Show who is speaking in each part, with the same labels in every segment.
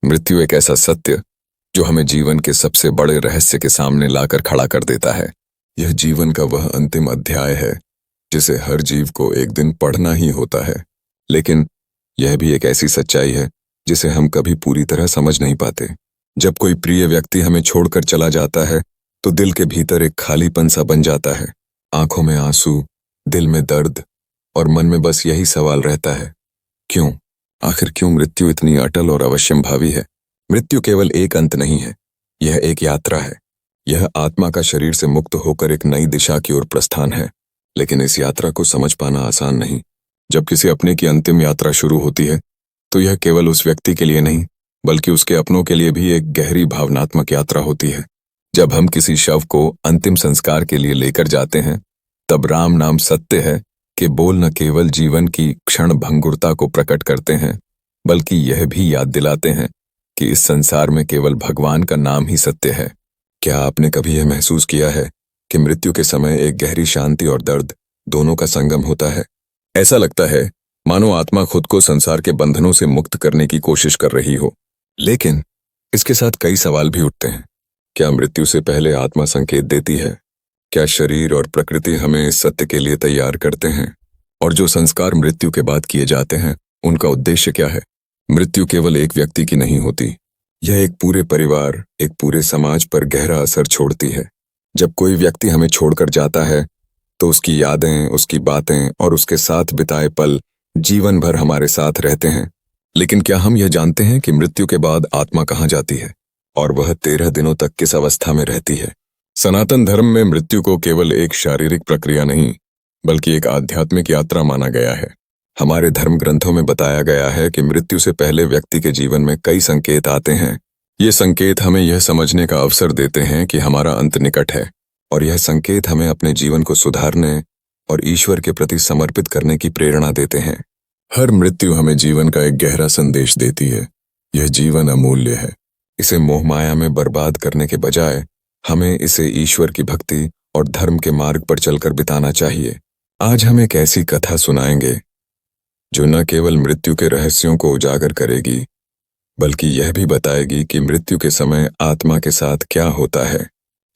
Speaker 1: मृत्यु एक ऐसा सत्य जो हमें जीवन के सबसे बड़े रहस्य के सामने लाकर खड़ा कर देता है। यह जीवन का वह अंतिम अध्याय है जिसे हर जीव को एक दिन पढ़ना ही होता है। लेकिन यह भी एक ऐसी सच्चाई है जिसे हम कभी पूरी तरह समझ नहीं पाते। जब कोई प्रिय व्यक्ति हमें छोड़कर चला जाता है तो दिल के भीतर एक खालीपन सा बन जाता है। आंखों में आंसू, दिल में दर्द और मन में बस यही सवाल रहता है, क्यों? आखिर क्यों मृत्यु इतनी अटल और अवश्यंभावी है? मृत्यु केवल एक अंत नहीं है, यह एक यात्रा है। यह आत्मा का शरीर से मुक्त होकर एक नई दिशा की ओर प्रस्थान है। लेकिन इस यात्रा को समझ पाना आसान नहीं। जब किसी अपने की अंतिम यात्रा शुरू होती है तो यह केवल उस व्यक्ति के लिए नहीं बल्कि उसके अपनों के लिए भी एक गहरी भावनात्मक यात्रा होती है। जब हम किसी शव को अंतिम संस्कार के लिए लेकर जाते हैं तब राम नाम सत्य है कि बोल न केवल जीवन की क्षण भंगुरता को प्रकट करते हैं बल्कि यह भी याद दिलाते हैं कि इस संसार में केवल भगवान का नाम ही सत्य है। क्या आपने कभी यह महसूस किया है कि मृत्यु के समय एक गहरी शांति और दर्द दोनों का संगम होता है? ऐसा लगता है मानो आत्मा खुद को संसार के बंधनों से मुक्त करने की कोशिश कर रही हो। लेकिन इसके साथ कई सवाल भी उठते हैं। क्या मृत्यु से पहले आत्मा संकेत देती है? क्या शरीर और प्रकृति हमें इस सत्य के लिए तैयार करते हैं? और जो संस्कार मृत्यु के बाद किए जाते हैं उनका उद्देश्य क्या है? मृत्यु केवल एक व्यक्ति की नहीं होती, यह एक पूरे परिवार, एक पूरे समाज पर गहरा असर छोड़ती है। जब कोई व्यक्ति हमें छोड़कर जाता है तो उसकी यादें, उसकी बातें और उसके साथ बिताए पल जीवन भर हमारे साथ रहते हैं। लेकिन क्या हम यह जानते हैं कि मृत्यु के बाद आत्मा कहाँ जाती है और वह 13 दिनों तक किस अवस्था में रहती है? सनातन धर्म में मृत्यु को केवल एक शारीरिक प्रक्रिया नहीं बल्कि एक आध्यात्मिक यात्रा माना गया है। हमारे धर्म ग्रंथों में बताया गया है कि मृत्यु से पहले व्यक्ति के जीवन में कई संकेत आते हैं। ये संकेत हमें यह समझने का अवसर देते हैं कि हमारा अंत निकट है और यह संकेत हमें अपने जीवन को सुधारने और ईश्वर के प्रति समर्पित करने की प्रेरणा देते हैं। हर मृत्यु हमें जीवन का एक गहरा संदेश देती है। यह जीवन अमूल्य है, इसे मोहमाया में बर्बाद करने के बजाय हमें इसे ईश्वर की भक्ति और धर्म के मार्ग पर चलकर बिताना चाहिए। आज हम एक ऐसी कथा सुनाएंगे जो न केवल मृत्यु के रहस्यों को उजागर करेगी बल्कि यह भी बताएगी कि मृत्यु के समय आत्मा के साथ क्या होता है।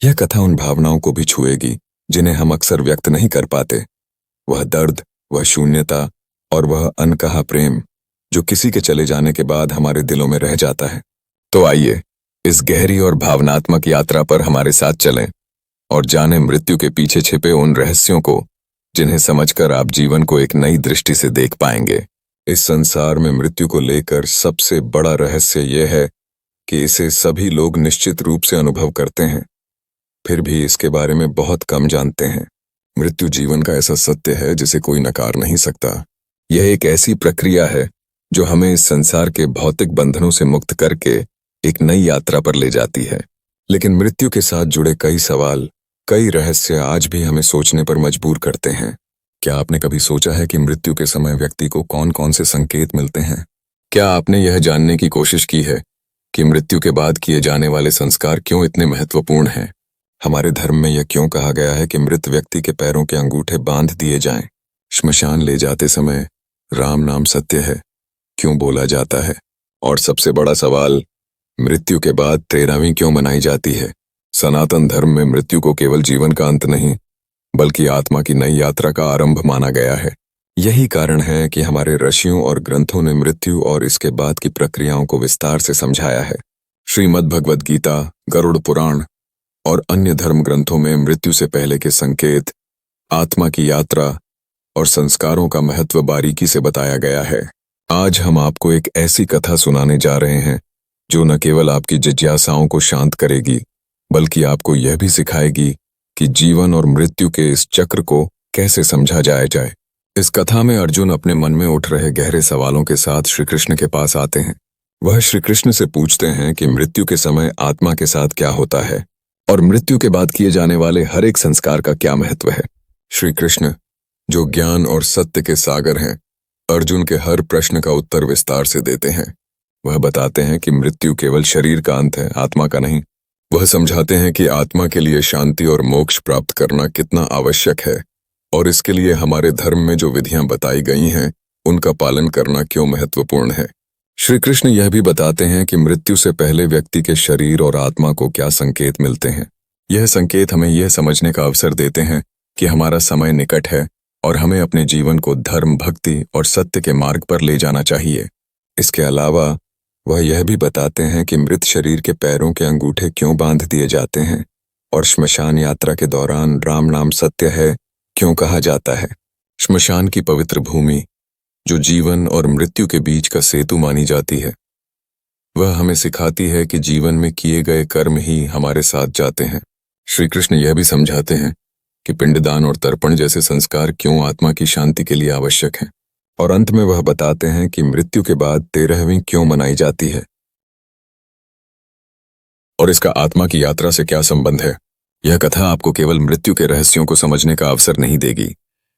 Speaker 1: यह कथा उन भावनाओं को भी छुएगी जिन्हें हम अक्सर व्यक्त नहीं कर पाते। वह दर्द, वह शून्यता और वह अनकहा प्रेम जो किसी के चले जाने के बाद हमारे दिलों में रह जाता है। तो आइए इस गहरी और भावनात्मक यात्रा पर हमारे साथ चलें और जानें मृत्यु के पीछे छिपे उन रहस्यों को जिन्हें समझकर आप जीवन को एक नई दृष्टि से देख पाएंगे। इस संसार में मृत्यु को लेकर सबसे बड़ा रहस्य यह है कि इसे सभी लोग निश्चित रूप से अनुभव करते हैं, फिर भी इसके बारे में बहुत कम जानते हैं। मृत्यु जीवन का ऐसा सत्य है जिसे कोई नकार नहीं सकता। यह एक ऐसी प्रक्रिया है जो हमें इस संसार के भौतिक बंधनों से मुक्त करके एक नई यात्रा पर ले जाती है। लेकिन मृत्यु के साथ जुड़े कई सवाल, कई रहस्य आज भी हमें सोचने पर मजबूर करते हैं। क्या आपने कभी सोचा है कि मृत्यु के समय व्यक्ति को कौन कौन से संकेत मिलते हैं? क्या आपने यह जानने की कोशिश की है कि मृत्यु के बाद किए जाने वाले संस्कार क्यों इतने महत्वपूर्ण हैं? हमारे धर्म में यह क्यों कहा गया है कि मृत व्यक्ति के पैरों के अंगूठे बांध दिए जाएं? श्मशान ले जाते समय राम नाम सत्य है क्यों बोला जाता है? और सबसे बड़ा सवाल, मृत्यु के बाद 13वीं क्यों मनाई जाती है? सनातन धर्म में मृत्यु को केवल जीवन का अंत नहीं बल्कि आत्मा की नई यात्रा का आरंभ माना गया है। यही कारण है कि हमारे ऋषियों और ग्रंथों ने मृत्यु और इसके बाद की प्रक्रियाओं को विस्तार से समझाया है। श्रीमद् भगवद गीता, गरुड़ पुराण और अन्य धर्म ग्रंथों में मृत्यु से पहले के संकेत, आत्मा की यात्रा और संस्कारों का महत्व बारीकी से बताया गया है। आज हम आपको एक ऐसी कथा सुनाने जा रहे हैं जो न केवल आपकी जिज्ञासाओं को शांत करेगी बल्कि आपको यह भी सिखाएगी कि जीवन और मृत्यु के इस चक्र को कैसे समझा जाए। इस कथा में अर्जुन अपने मन में उठ रहे गहरे सवालों के साथ श्री कृष्ण के पास आते हैं। वह श्री कृष्ण से पूछते हैं कि मृत्यु के समय आत्मा के साथ क्या होता है और मृत्यु के बाद किए जाने वाले हर एक संस्कार का क्या महत्व है। श्री कृष्ण, जो ज्ञान और सत्य के सागर हैं, अर्जुन के हर प्रश्न का उत्तर विस्तार से देते हैं। वह बताते हैं कि मृत्यु केवल शरीर का अंत है, आत्मा का नहीं। वह समझाते हैं कि आत्मा के लिए शांति और मोक्ष प्राप्त करना कितना आवश्यक है और इसके लिए हमारे धर्म में जो विधियां बताई गई हैं उनका पालन करना क्यों महत्वपूर्ण है। श्री कृष्ण यह भी बताते हैं कि मृत्यु से पहले व्यक्ति के शरीर और आत्मा को क्या संकेत मिलते हैं। यह संकेत हमें यह समझने का अवसर देते हैं कि हमारा समय निकट है और हमें अपने जीवन को धर्म, भक्ति और सत्य के मार्ग पर ले जाना चाहिए। इसके अलावा वह यह भी बताते हैं कि मृत शरीर के पैरों के अंगूठे क्यों बांध दिए जाते हैं और श्मशान यात्रा के दौरान राम नाम सत्य है क्यों कहा जाता है। श्मशान की पवित्र भूमि, जो जीवन और मृत्यु के बीच का सेतु मानी जाती है, वह हमें सिखाती है कि जीवन में किए गए कर्म ही हमारे साथ जाते हैं। श्री कृष्ण यह भी समझाते हैं कि पिंडदान और तर्पण जैसे संस्कार क्यों आत्मा की शांति के लिए आवश्यक हैं, और अंत में वह बताते हैं कि मृत्यु के बाद 13वीं क्यों मनाई जाती है और इसका आत्मा की यात्रा से क्या संबंध है। यह कथा आपको केवल मृत्यु के रहस्यों को समझने का अवसर नहीं देगी,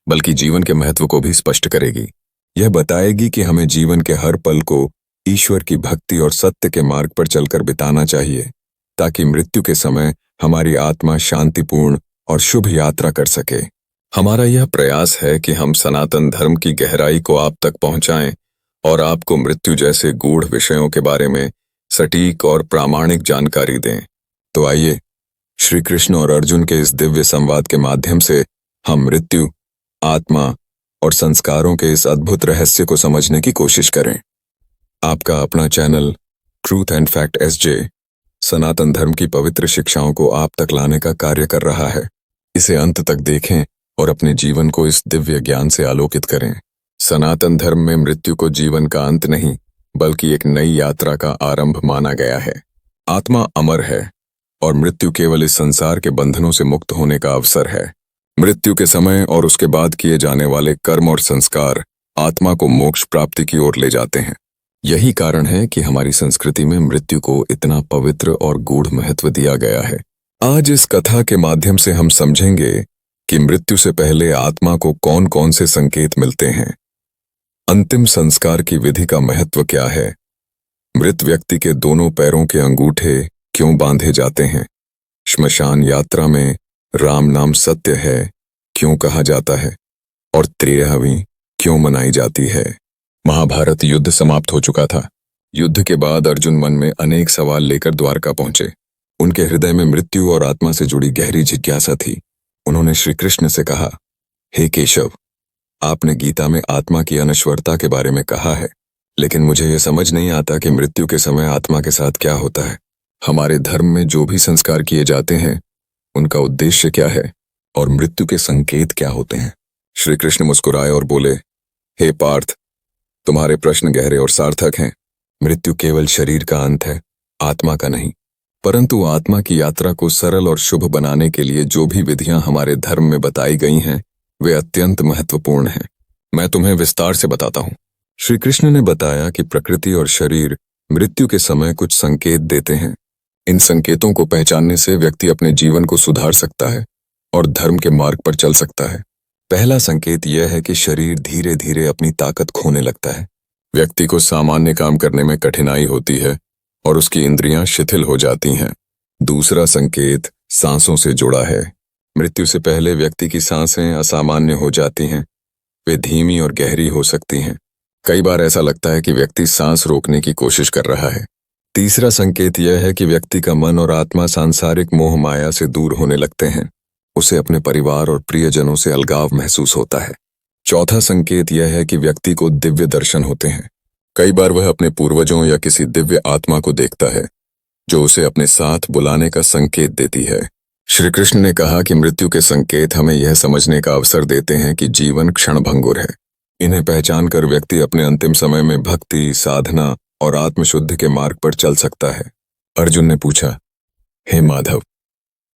Speaker 1: बल्कि जीवन के महत्व को भी स्पष्ट करेगी। यह बताएगी कि हमें जीवन के हर पल को ईश्वर की भक्ति और सत्य के मार्ग पर चलकर बिताना चाहिए, ताकि मृत्यु के समय हमारी आत्मा शांतिपूर्ण और शुभ यात्रा कर सके। हमारा यह प्रयास है कि हम सनातन धर्म की गहराई को आप तक पहुंचाएं और आपको मृत्यु जैसे गूढ़ विषयों के बारे में सटीक और प्रामाणिक जानकारी दें। तो आइए, श्री कृष्ण और अर्जुन के इस दिव्य संवाद के माध्यम से हम मृत्यु, आत्मा और संस्कारों के इस अद्भुत रहस्य को समझने की कोशिश करें। आपका अपना channel truth and fact SJ Sanatan Dharma की पवित्र शिक्षाओं को आप तक लाने का कार्य कर रहा है। इसे अंत तक देखें और अपने जीवन को इस दिव्य ज्ञान से आलोकित करें। सनातन धर्म में मृत्यु को जीवन का अंत नहीं, बल्कि एक नई यात्रा का आरंभ माना गया है। आत्मा अमर है और मृत्यु केवल इस संसार के बंधनों से मुक्त होने का अवसर है। मृत्यु के समय और उसके बाद किए जाने वाले कर्म और संस्कार आत्मा को मोक्ष प्राप्ति की ओर ले जाते हैं। यही कारण है कि हमारी संस्कृति में मृत्यु को इतना पवित्र और गूढ़ महत्व दिया गया है। आज इस कथा के माध्यम से हम समझेंगे कि मृत्यु से पहले आत्मा को कौन कौन से संकेत मिलते हैं, अंतिम संस्कार की विधि का महत्व क्या है, मृत व्यक्ति के दोनों पैरों के अंगूठे क्यों बांधे जाते हैं, श्मशान यात्रा में राम नाम सत्य है क्यों कहा जाता है और 13वीं क्यों मनाई जाती है। महाभारत युद्ध समाप्त हो चुका था। युद्ध के बाद अर्जुन मन में अनेक सवाल लेकर द्वारका पहुंचे। उनके हृदय में मृत्यु और आत्मा से जुड़ी गहरी जिज्ञासा थी। उन्होंने श्री कृष्ण से कहा, हे केशव, आपने गीता में आत्मा की अनश्वरता के बारे में कहा है, लेकिन मुझे यह समझ नहीं आता कि मृत्यु के समय आत्मा के साथ क्या होता है। हमारे धर्म में जो भी संस्कार किए जाते हैं, उनका उद्देश्य क्या है और मृत्यु के संकेत क्या होते हैं। श्री कृष्ण मुस्कुराए और बोले, हे पार्थ, तुम्हारे प्रश्न गहरे और सार्थक हैं। मृत्यु केवल शरीर का अंत है, आत्मा का नहीं। परंतु आत्मा की यात्रा को सरल और शुभ बनाने के लिए जो भी विधियां हमारे धर्म में बताई गई हैं, वे अत्यंत महत्वपूर्ण हैं। मैं तुम्हें विस्तार से बताता हूं। श्री कृष्ण ने बताया कि प्रकृति और शरीर मृत्यु के समय कुछ संकेत देते हैं। इन संकेतों को पहचानने से व्यक्ति अपने जीवन को सुधार सकता है और धर्म के मार्ग पर चल सकता है। पहला संकेत यह है कि शरीर धीरे धीरे अपनी ताकत खोने लगता है। व्यक्ति को सामान्य काम करने में कठिनाई होती है और उसकी इंद्रियां शिथिल हो जाती हैं। दूसरा संकेत सांसों से जुड़ा है। मृत्यु से पहले व्यक्ति की सांसें असामान्य हो जाती हैं। वे धीमी और गहरी हो सकती हैं। कई बार ऐसा लगता है कि व्यक्ति सांस रोकने की कोशिश कर रहा है। तीसरा संकेत यह है कि व्यक्ति का मन और आत्मा सांसारिक मोह माया से दूर होने लगते हैं। उसे अपने परिवार और प्रियजनों से अलगाव महसूस होता है। चौथा संकेत यह है कि व्यक्ति को दिव्य दर्शन होते हैं। कई बार वह अपने पूर्वजों या किसी दिव्य आत्मा को देखता है, जो उसे अपने साथ बुलाने का संकेत देती है। श्री कृष्ण ने कहा कि मृत्यु के संकेत हमें यह समझने का अवसर देते हैं कि जीवन क्षणभंगुर है। इन्हें पहचानकर व्यक्ति अपने अंतिम समय में भक्ति, साधना और आत्मशुद्धि के मार्ग पर चल सकता है। अर्जुन ने पूछा, हे माधव,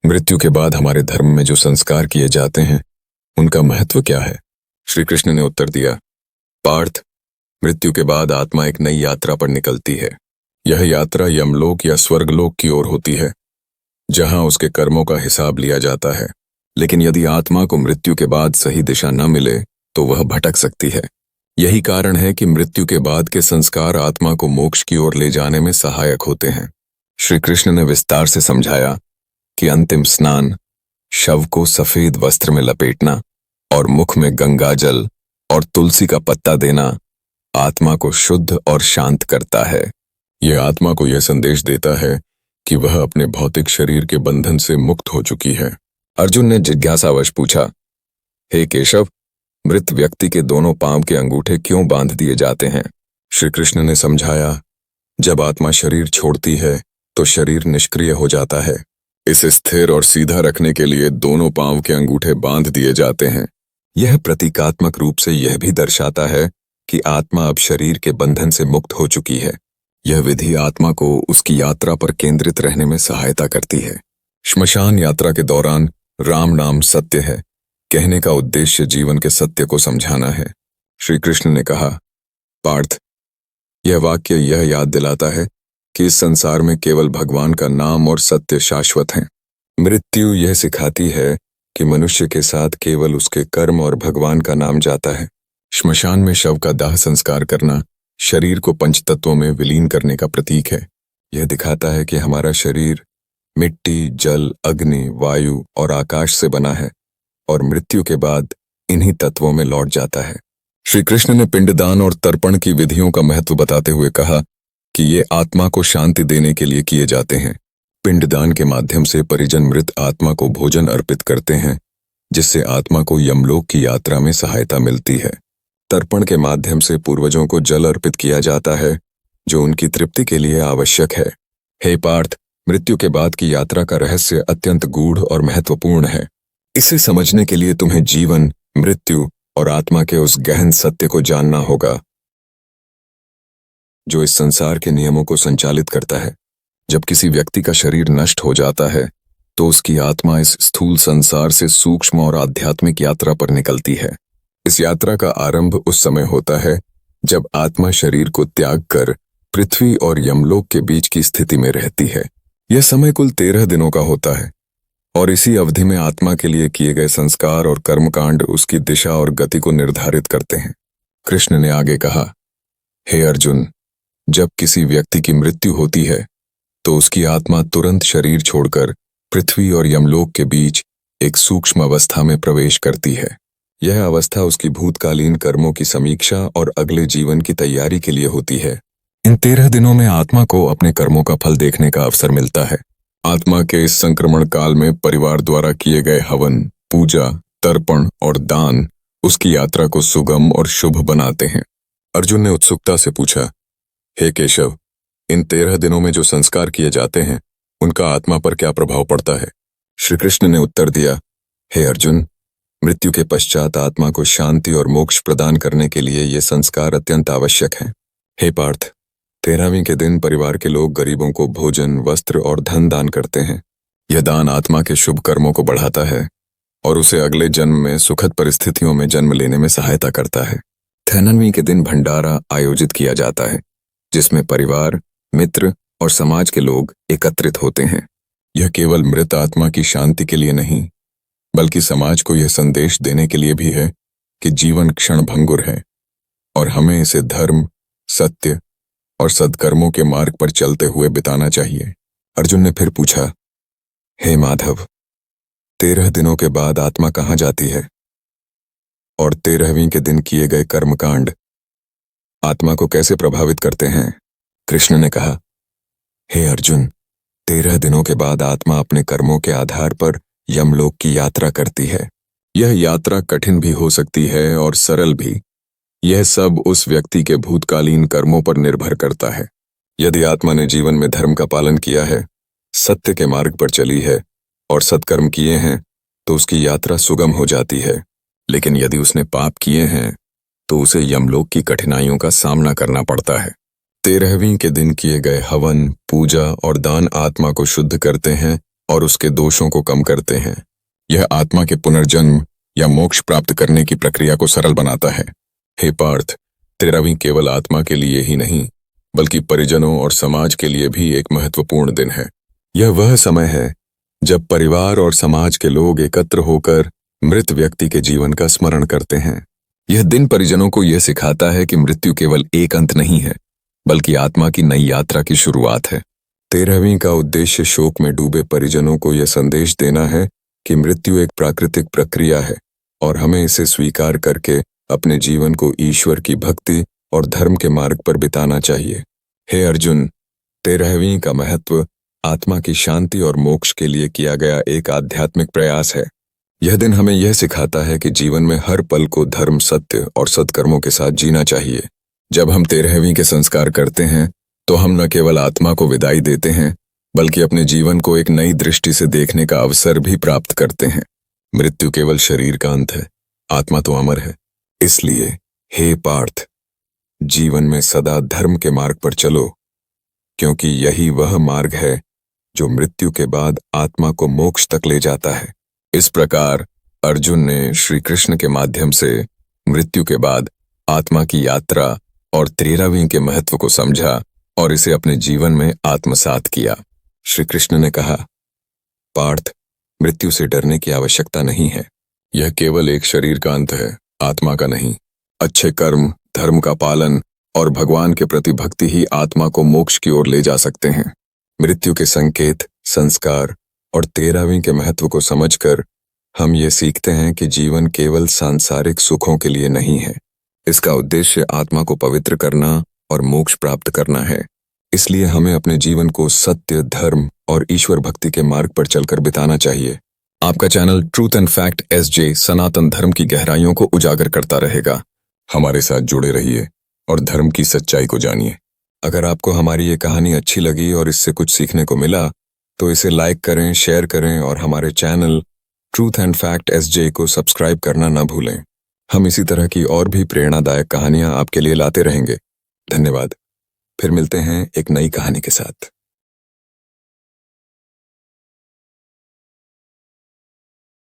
Speaker 1: मृत्यु के बाद हमारे धर्म में जो संस्कार किए जाते हैं, उनका महत्व क्या है। श्री कृष्ण ने उत्तर दिया, पार्थ, मृत्यु के बाद आत्मा एक नई यात्रा पर निकलती है। यह यात्रा यमलोक या स्वर्गलोक की ओर होती है, जहां उसके कर्मों का हिसाब लिया जाता है। लेकिन यदि आत्मा को मृत्यु के बाद सही दिशा न मिले तो वह भटक सकती है। यही कारण है कि मृत्यु के बाद के संस्कार आत्मा को मोक्ष की ओर ले जाने में सहायक होते हैं। श्री कृष्ण ने विस्तार से समझाया कि अंतिम स्नान, शव को सफेद वस्त्र में लपेटना और मुख में गंगा जल और तुलसी का पत्ता देना आत्मा को शुद्ध और शांत करता है। यह आत्मा को यह संदेश देता है कि वह अपने भौतिक शरीर के बंधन से मुक्त हो चुकी है। अर्जुन ने जिज्ञासावश पूछा, हे केशव, मृत व्यक्ति के दोनों पांव के अंगूठे क्यों बांध दिए जाते हैं? श्री कृष्ण ने समझाया, जब आत्मा शरीर छोड़ती है तो शरीर निष्क्रिय हो जाता है। इसे स्थिर और सीधा रखने के लिए दोनों पांव के अंगूठे बांध दिए जाते हैं। यह प्रतीकात्मक रूप से यह भी दर्शाता है कि आत्मा अब शरीर के बंधन से मुक्त हो चुकी है। यह विधि आत्मा को उसकी यात्रा पर केंद्रित रहने में सहायता करती है। श्मशान यात्रा के दौरान राम नाम सत्य है कहने का उद्देश्य जीवन के सत्य को समझाना है। श्री कृष्ण ने कहा, पार्थ, यह वाक्य यह याद दिलाता है कि इस संसार में केवल भगवान का नाम और सत्य शाश्वत हैं। मृत्यु यह सिखाती है कि मनुष्य के साथ केवल उसके कर्म और भगवान का नाम जाता है। श्मशान में शव का दाह संस्कार करना शरीर को पंचतत्वों में विलीन करने का प्रतीक है। यह दिखाता है कि हमारा शरीर मिट्टी, जल, अग्नि, वायु और आकाश से बना है और मृत्यु के बाद इन्हीं तत्वों में लौट जाता है। श्री कृष्ण ने पिंडदान और तर्पण की विधियों का महत्व बताते हुए कहा कि ये आत्मा को शांति देने के लिए किए जाते हैं। पिंडदान के माध्यम से परिजन मृत आत्मा को भोजन अर्पित करते हैं, जिससे आत्मा को यमलोक की यात्रा में सहायता मिलती है। तर्पण के माध्यम से पूर्वजों को जल अर्पित किया जाता है, जो उनकी तृप्ति के लिए आवश्यक है। हे पार्थ, मृत्यु के बाद की यात्रा का रहस्य अत्यंत गूढ़ और महत्वपूर्ण है। इसे समझने के लिए तुम्हें जीवन, मृत्यु और आत्मा के उस गहन सत्य को जानना होगा जो इस संसार के नियमों को संचालित करता है। जब किसी व्यक्ति का शरीर नष्ट हो जाता है तो उसकी आत्मा इस स्थूल संसार से सूक्ष्म और आध्यात्मिक यात्रा पर निकलती है। इस यात्रा का आरंभ उस समय होता है जब आत्मा शरीर को त्याग कर पृथ्वी और यमलोक के बीच की स्थिति में रहती है। यह समय कुल 13 दिनों का होता है और इसी अवधि में आत्मा के लिए किए गए संस्कार और कर्मकांड उसकी दिशा और गति को निर्धारित करते हैं। कृष्ण ने आगे कहा, हे अर्जुन, जब किसी व्यक्ति की मृत्यु होती है तो उसकी आत्मा तुरंत शरीर छोड़कर पृथ्वी और यमलोक के बीच एक सूक्ष्म अवस्था में प्रवेश करती है। यह अवस्था उसकी भूतकालीन कर्मों की समीक्षा और अगले जीवन की तैयारी के लिए होती है। इन 13 दिनों में आत्मा को अपने कर्मों का फल देखने का अवसर मिलता है। आत्मा के इस संक्रमण काल में परिवार द्वारा किए गए हवन, पूजा, तर्पण और दान उसकी यात्रा को सुगम और शुभ बनाते हैं। अर्जुन ने उत्सुकता से पूछा, हे केशव, इन 13 दिनों में जो संस्कार किए जाते हैं उनका आत्मा पर क्या प्रभाव पड़ता है? श्री कृष्ण ने उत्तर दिया, हे अर्जुन, मृत्यु के पश्चात आत्मा को शांति और मोक्ष प्रदान करने के लिए ये संस्कार अत्यंत आवश्यक हैं। हे पार्थ, 13वीं के दिन परिवार के लोग गरीबों को भोजन, वस्त्र और धन दान करते हैं। यह दान आत्मा के शुभ कर्मों को बढ़ाता है और उसे अगले जन्म में सुखद परिस्थितियों में जन्म लेने में सहायता करता है। 13वीं के दिन भंडारा आयोजित किया जाता है, जिसमें परिवार, मित्र और समाज के लोग एकत्रित होते हैं। यह केवल मृत आत्मा की शांति के लिए नहीं, बल्कि समाज को यह संदेश देने के लिए भी है कि जीवन क्षणभंगुर है और हमें इसे धर्म, सत्य और सद्कर्मों के मार्ग पर चलते हुए बिताना चाहिए। अर्जुन ने फिर पूछा, हे माधव, 13 दिनों के बाद आत्मा कहाँ जाती है और 13वीं के दिन किए गए कर्मकांड आत्मा को कैसे प्रभावित करते हैं? कृष्ण ने कहा, हे अर्जुन, 13 दिनों के बाद आत्मा अपने कर्मों के आधार पर यमलोक की यात्रा करती है। यह यात्रा कठिन भी हो सकती है और सरल भी। यह सब उस व्यक्ति के भूतकालीन कर्मों पर निर्भर करता है। यदि आत्मा ने जीवन में धर्म का पालन किया है, सत्य के मार्ग पर चली है और सत्कर्म किए हैं तो उसकी यात्रा सुगम हो जाती है। लेकिन यदि उसने पाप किए हैं तो उसे यमलोक की कठिनाइयों का सामना करना पड़ता है। 13वीं के दिन किए गए हवन, पूजा और दान आत्मा को शुद्ध करते हैं और उसके दोषों को कम करते हैं। यह आत्मा के पुनर्जन्म या मोक्ष प्राप्त करने की प्रक्रिया को सरल बनाता है। हे पार्थ, 13वीं केवल आत्मा के लिए ही नहीं, बल्कि परिजनों और समाज के लिए भी एक महत्वपूर्ण दिन है। यह वह समय है जब परिवार और समाज के लोग एकत्र होकर मृत व्यक्ति के जीवन का स्मरण करते हैं। यह दिन परिजनों को यह सिखाता है कि मृत्यु केवल एक अंत नहीं है, बल्कि आत्मा की नई यात्रा की शुरुआत है। 13वीं का उद्देश्य शोक में डूबे परिजनों को यह संदेश देना है कि मृत्यु एक प्राकृतिक प्रक्रिया है और हमें इसे स्वीकार करके अपने जीवन को ईश्वर की भक्ति और धर्म के मार्ग पर बिताना चाहिए। हे अर्जुन, 13वीं का महत्व आत्मा की शांति और मोक्ष के लिए किया गया एक आध्यात्मिक प्रयास है। यह दिन हमें यह सिखाता है कि जीवन में हर पल को धर्म, सत्य और सत्कर्मों के साथ जीना चाहिए। जब हम 13वीं के संस्कार करते हैं तो हम न केवल आत्मा को विदाई देते हैं, बल्कि अपने जीवन को एक नई दृष्टि से देखने का अवसर भी प्राप्त करते हैं। मृत्यु केवल शरीर का अंत है, आत्मा तो अमर है। इसलिए हे पार्थ, जीवन में सदा धर्म के मार्ग पर चलो, क्योंकि यही वह मार्ग है जो मृत्यु के बाद आत्मा को मोक्ष तक ले जाता है। इस प्रकार अर्जुन ने श्री कृष्ण के माध्यम से मृत्यु के बाद आत्मा की यात्रा और 13वीं के महत्व को समझा और इसे अपने जीवन में आत्मसात किया। श्री कृष्ण ने कहा, पार्थ, मृत्यु से डरने की आवश्यकता नहीं है। यह केवल एक शरीर का अंत है, आत्मा का नहीं। अच्छे कर्म, धर्म का पालन और भगवान के प्रति भक्ति ही आत्मा को मोक्ष की ओर ले जा सकते हैं। मृत्यु के संकेत, संस्कार और 13वीं के महत्व को समझकर हम ये सीखते हैं कि जीवन केवल सांसारिक सुखों के लिए नहीं है। इसका उद्देश्य आत्मा को पवित्र करना और मोक्ष प्राप्त करना है। इसलिए हमें अपने जीवन को सत्य, धर्म और ईश्वर भक्ति के मार्ग पर चलकर बिताना चाहिए। आपका channel truth and fact SJ सनातन धर्म की गहराइयों को उजागर करता रहेगा। हमारे साथ जुड़े रहिए और धर्म की सच्चाई को जानिए। अगर आपको हमारी ये कहानी अच्छी लगी और इससे कुछ सीखने को मिला तो इसे लाइक करें, शेयर करें और हमारे channel truth and fact SJ को सब्सक्राइब करना न भूलें। हम इसी तरह की और भी प्रेरणादायक कहानियां आपके लिए लाते रहेंगे। धन्यवाद। फिर मिलते हैं एक नई कहानी के साथ।